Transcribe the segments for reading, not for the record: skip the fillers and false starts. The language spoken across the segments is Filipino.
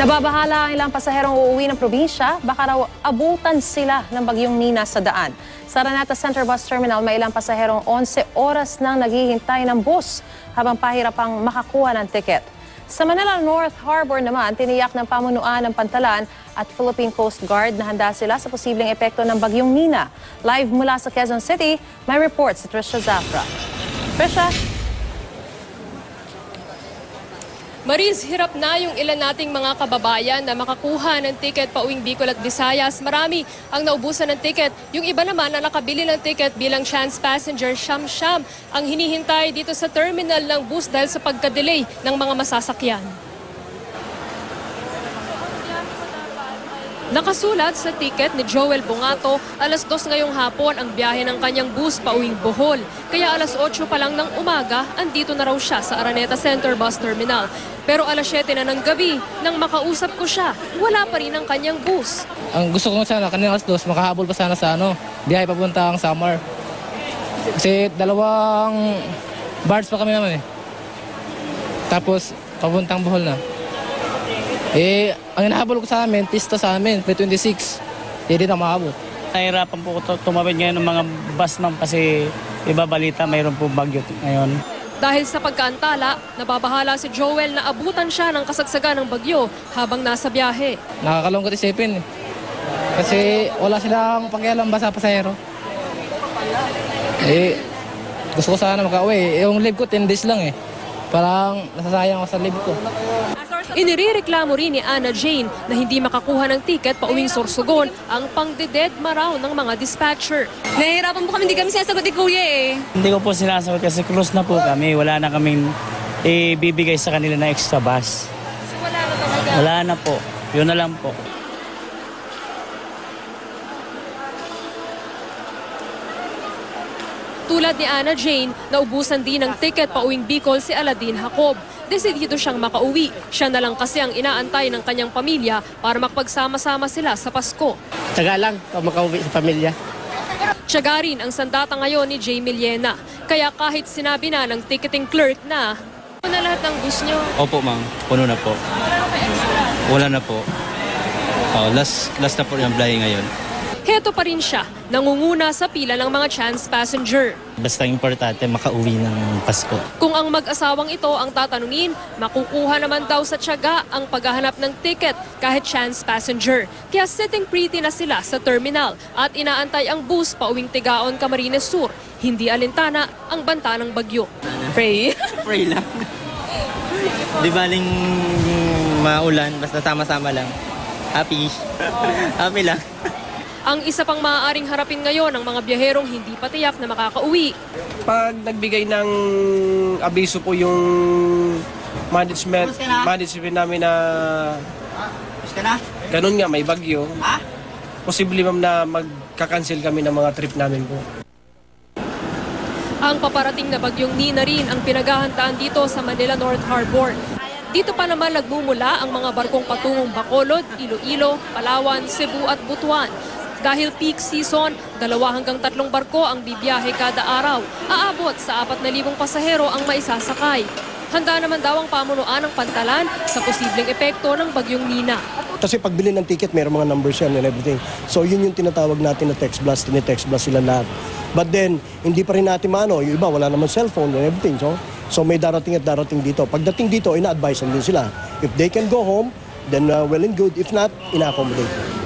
Nababahala ang ilang pasaherong uuwi ng probinsya, baka raw abutan sila ng bagyong Nina sa daan. Sa Araneta Center Bus Terminal, may ilang pasaherong 11 oras nang naghihintay ng bus habang pahirapang makakuha ng tiket. Sa Manila North Harbor naman, tiniyak ng pamunuan ng Pantalan at Philippine Coast Guard na handa sila sa posibleng epekto ng bagyong Nina. Live mula sa Quezon City, may report si Trisha Zafra. Trisha? Maris, hirap na yung ilan nating mga kababayan na makakuha ng tiket pauwing Bicol at Visayas. Marami ang naubusan ng tiket. Yung iba naman na nakabili ng tiket bilang chance passenger, siyam-siyam ang hinihintay dito sa terminal ng bus dahil sa pagka-delay ng mga masasakyan. Nakasulat sa tiket ni Joel Bungato, alas 2 ngayong hapon ang biyahe ng kanyang bus pauwing Bohol. Kaya alas 8 pa lang ng umaga, andito na raw siya sa Araneta Center Bus Terminal. Pero alas 7 na ng gabi, nang makausap ko siya, wala pa rin ang kanyang bus. Ang gusto ko sana, kanina alas 2, makahabol pa sana sa biyahe papuntang Samar. Kasi 2 bars pa kami naman eh. Tapos papuntang Bohol na. Ang hinahabol ko sa amin, pista sa amin, May 26. Hindi na mahabol. Nahirapan po ko tumawid ngayon ng mga bus ma'am kasi iba balita mayroon po bagyo ngayon. Dahil sa pagkaantala, nababahala si Joel na abutan siya ng kasagsagan ng bagyo habang nasa biyahe. Nakakalungkot isipin eh. Kasi wala silang pakialam ba sa pasahero. Gusto ko sana makauwi. Yung leave ko 10 days lang eh. Parang nasasayang ako sa leave ko. Inirereklamo rin ni Anna Jane na hindi makakuha ng tiket pauwing Sorsogon ang pangdededma raw ng mga dispatcher. Nahihirapan po kami, hindi kami sinasagot ni Kuya eh. Hindi ko po sinasagot kasi close na po kami. Wala na kaming ibibigay sa kanila na extra bus. So wala na talaga? Wala na po. Yun na lang po. Tulad ni Anna Jane, naubusan din ng tiket pauwing Bicol si Aladin Jacob. Desidido siyang makauwi. Siya na lang kasi ang inaantay ng kanyang pamilya para mapagsama-sama sila sa Pasko. Tsaga lang para makauwi sa pamilya. Tiyaga rin ang sandata ngayon ni Jay Millena. Kaya kahit sinabi na ng ticketing clerk na Puno na lahat ng bus nyo? Opo ma'am, puno na po. Wala na po. Last na po yung biyahe ngayon. heto pa rin siya, nangunguna sa pila ng mga chance passenger. Basta importante makauwi ng Pasko. Kung ang mag-asawang ito ang tatanungin, makukuha naman daw sa tiyaga ang paghahanap ng ticket kahit chance passenger. Kaya sitting pretty na sila sa terminal at inaantay ang bus pauwing Tigaon, Camarines Sur. Hindi alintana ang banta ng bagyo. Pray. Pray lang. Di baling maulan, basta sama-sama lang. Happy. Happy lang. Ang isa pang maaaring harapin ngayon ng mga biyaherong hindi pa tiyak na makakauwi. Pag nagbigay ng abiso po yung management namin na ganun nga, may bagyo, posible ma'am na magka-cancel kami ng mga trip namin po. Ang paparating na bagyong Nina rin ang pinaghahandaan dito sa Manila North Harbor. Dito pa naman nagmumula ang mga barkong patungong Bacolod, Iloilo, Palawan, Cebu at Butuan. Dahil peak season, 2 hanggang 3 barko ang bibiyahe kada araw. Aabot sa 4,000 pasahero ang maisasakay. Handa naman daw ang pamunuan ng Pantalan sa posibleng epekto ng bagyong Nina. Kasi pagbili ng ticket, mayroong mga numbers yan and everything. So yun yung tinatawag natin na text blast, tine-text blast sila lahat. But then, hindi pa rin natin maano, yung iba wala naman cellphone and everything. So may darating at darating dito. Pagdating dito, ina-advise din sila. If they can go home, then well and good. If not, ina-accommodate.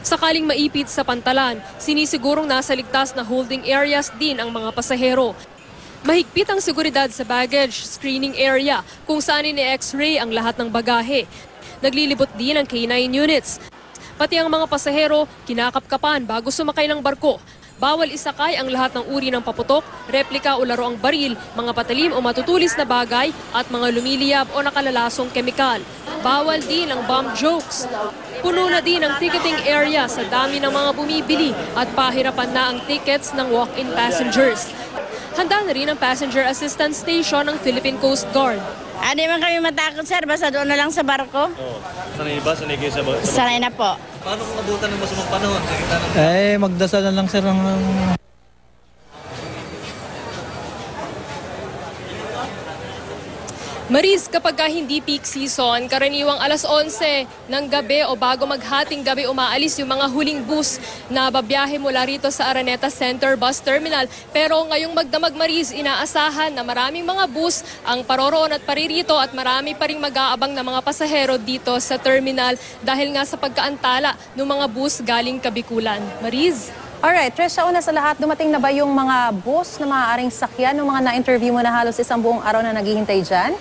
Sakaling maipit sa Pantalan, sinisigurong nasa ligtas na holding areas din ang mga pasahero. Mahigpit ang seguridad sa baggage screening area kung saan ini-X-ray ang lahat ng bagahe. Naglilibot din ang K9 units. Pati ang mga pasahero, kinakapkapan bago sumakay ng barko. Bawal isakay ang lahat ng uri ng paputok, replika o laroang baril, mga patalim o matutulis na bagay at mga lumiliyab o nakalalasong kemikal. Bawal din ang bomb jokes. Puno na din ang ticketing area sa dami ng mga bumibili at pahirapan na ang tickets ng walk-in passengers. Handa na rin ang passenger assistance station ng Philippine Coast Guard. Di man kami matakot, sir. Basta doon na lang sa barko. Sanay ba? Sanay kayo sa barko? Sanay na po. Paano kung abutan ng masamang panahon? Magdasal na lang sir ng... Maris, kapag hindi peak season, karaniwang alas 11 ng gabi o bago maghating gabi umaalis yung mga huling bus na babiyahe mula rito sa Araneta Center Bus Terminal. Pero ngayong magdamag, Maris, inaasahan na maraming mga bus ang paroroon at paririto at marami pa ring mag-aabang na mga pasahero dito sa terminal dahil nga sa pagkaantala ng mga bus galing Kabikulan. Maris? Alright, Trisha, una sa lahat, dumating na ba yung mga bus na maaaring sakyan ng mga na-interview mo na halos isang buong araw na naghihintay dyan?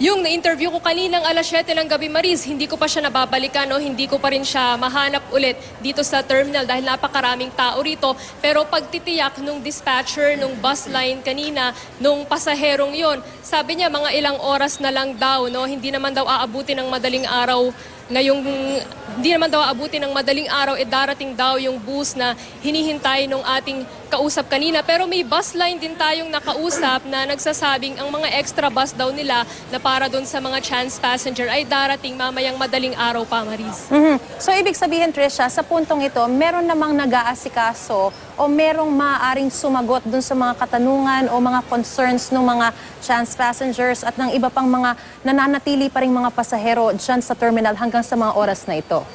Yung na-interview ko kaninang alas 7 ng gabi, Maris, hindi ko pa siya nababalikan, no? Hindi ko pa rin siya mahanap ulit dito sa terminal dahil napakaraming tao rito. Pero pagtitiyak nung dispatcher, nung bus line kanina, nung pasaherong yon, sabi niya mga ilang oras na lang daw, no? Hindi naman daw aabuti ng madaling araw hindi naman daw aabuti ng madaling araw, darating daw yung bus na hinihintay nung ating kausap kanina. Pero may bus line din tayong nakausap na nagsasabing ang mga extra bus daw nila na para doon sa mga chance passenger ay darating mamayang madaling araw pa, Maris. So ibig sabihin, Trisha, sa puntong ito, meron namang nag-aasikaso o merong maaaring sumagot doon sa mga katanungan o mga concerns ng mga chance passengers at ng iba pang mga nananatili pa ring mga pasahero dyan sa terminal hanggang sa mga oras na ito?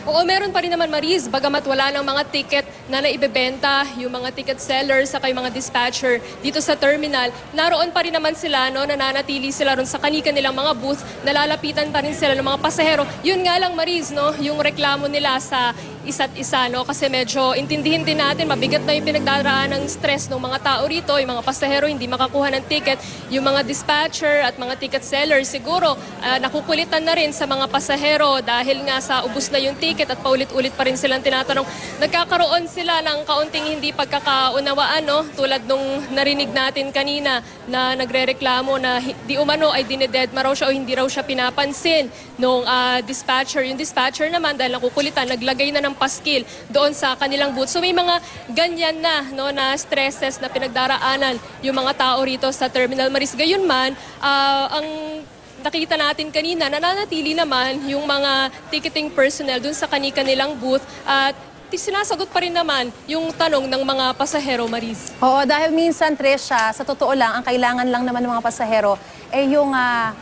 Oo, meron pa rin naman, Maris, bagamat wala ng mga ticket na naibebenta, yung mga ticket sellers sa mga dispatcher dito sa terminal, naroon pa rin naman sila, no, nananatili sila ron sa kanika nilang mga booth, nalalapitan pa rin sila ng mga pasahero. Yun nga lang, Maris, no, yung reklamo nila sa isa't isa, no, kasi medyo intindihin din natin, mabigat na yung pinagdaraan ng stress ng mga tao rito, yung mga pasahero hindi makakuha ng ticket, yung mga dispatcher at mga ticket sellers siguro nakukulitan na rin sa mga pasahero dahil nga sa ubus na yung ticket at paulit-ulit pa rin silang tinatanong. Nagkakaroon sila ng kaunting hindi pagkakaunawaan, no, tulad nung narinig natin kanina na nagrereklamo na di umano ay dinededma raw siya o hindi raw siya pinapansin nung dispatcher. Yung dispatcher naman dahil nakukulitan, naglagay na ng paskil doon sa kanilang booth. So may mga ganyan na, no, na stresses na pinagdaraanan yung mga tao rito sa Terminal Maris. Gayunman, ang nakita natin kanina, nananatili naman yung mga ticketing personnel doon sa kanilang booth at sinasagot pa rin naman yung tanong ng mga pasahero, Maris. Oo, dahil minsan, Trisha, sa totoo lang, ang kailangan lang naman ng mga pasahero ay yung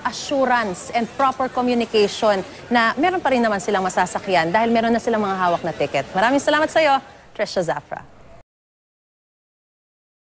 assurance and proper communication na meron pa rin naman silang masasakyan dahil meron na silang mga hawak na ticket. Maraming salamat sa iyo, Trisha Zafra.